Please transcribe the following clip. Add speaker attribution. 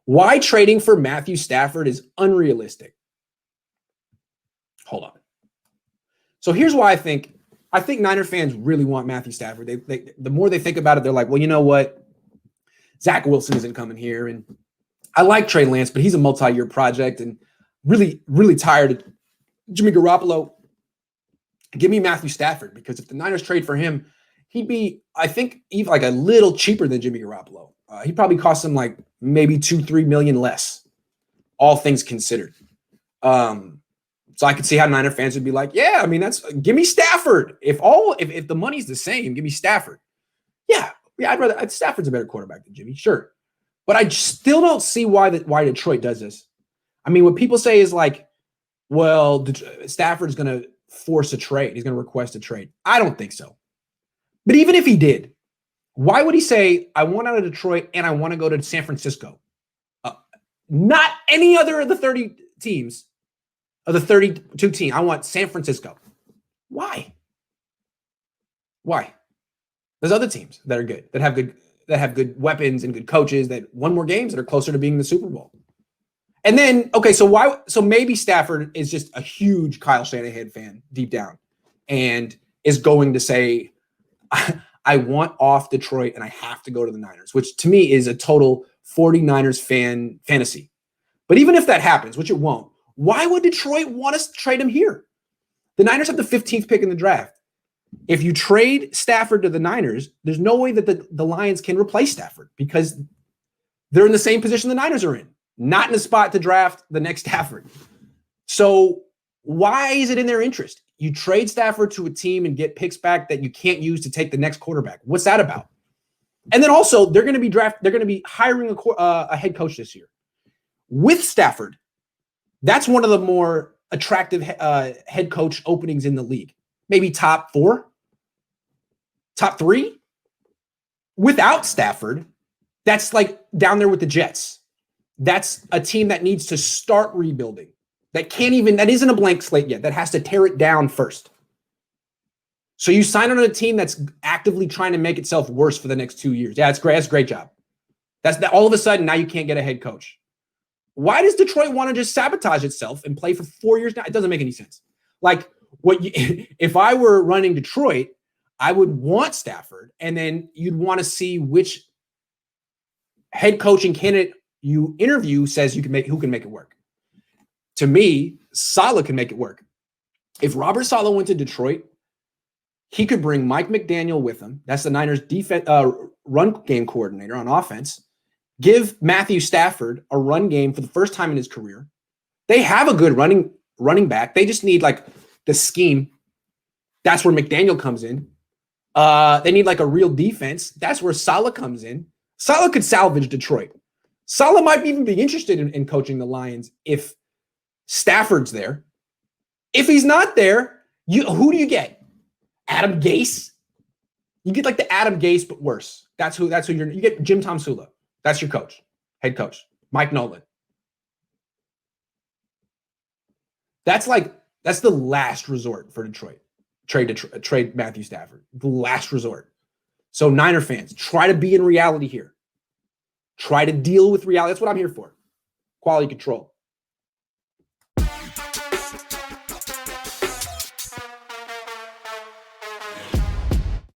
Speaker 1: Why trading for Matthew Stafford is unrealistic. Hold on. So here's why I think Niner fans really want Matthew Stafford. The more they think about it, they're like, well, you know what? Zach Wilson isn't coming here. And I like Trey Lance, but he's a multi-year project and really, really tired of Jimmy Garoppolo. Give me Matthew Stafford, because if the Niners trade for him, he'd be, I think, even like a little cheaper than Jimmy Garoppolo. He'd probably cost them like maybe $2-3 million less, all things considered. So I could see how Niner fans would be like, yeah, I mean, give me Stafford. If the money's the same, give me Stafford. Yeah, Stafford's a better quarterback than Jimmy, sure. But I still don't see why Detroit does this. I mean, what people say is like, well, Stafford's going to force a trade. He's going to request a trade. I don't think so. But even if he did, why would he say, I want out of Detroit and I want to go to San Francisco? Not any other of the 30 teams, of the 32 teams. I want San Francisco. Why? There's other teams that are good, that have good weapons and good coaches that won more games, that are closer to being in the Super Bowl. And then, okay, so maybe Stafford is just a huge Kyle Shanahan fan deep down and is going to say, I want off Detroit and I have to go to the Niners, which to me is a total 49ers fantasy. But even if that happens, which it won't, why would Detroit want us to trade him here? The Niners have the 15th pick in the draft. If you trade Stafford to the Niners, there's no way that the Lions can replace Stafford, because they're in the same position the Niners are in, not in a spot to draft the next Stafford. So why is it in their interest? You trade Stafford to a team and get picks back that you can't use to take the next quarterback. What's that about? And then also, they're going to be hiring a head coach this year with Stafford. That's one of the more attractive head coach openings in the league. Maybe top 4, top 3. Without Stafford, that's like down there with the Jets. That's a team that needs to start rebuilding. That isn't a blank slate yet. That has to tear it down first. So you sign on a team that's actively trying to make itself worse for the next 2 years. Yeah, it's great. That's a great job. All of a sudden, now you can't get a head coach. Why does Detroit want to just sabotage itself and play for 4 years now? It doesn't make any sense. Like, if I were running Detroit, I would want Stafford, and then you'd want to see which head coaching candidate you interview says who can make it work. To me, Saleh can make it work. If Robert Saleh went to Detroit, he could bring Mike McDaniel with him. That's the Niners run game coordinator on offense. Give Matthew Stafford a run game for the first time in his career. They have a good running back. They just need like the scheme. That's where McDaniel comes in. They need like a real defense. That's where Saleh comes in. Saleh could salvage Detroit. Saleh might even be interested in coaching the Lions if Stafford's there. If he's not there, who do you get? Adam Gase? You get like the Adam Gase, but worse. That's who you get. Jim Tomsula. That's your coach, head coach. Mike Nolan. That's the last resort for Detroit. Trade Matthew Stafford. The last resort. So Niner fans, try to be in reality here. Try to deal with reality. That's what I'm here for. Quality control.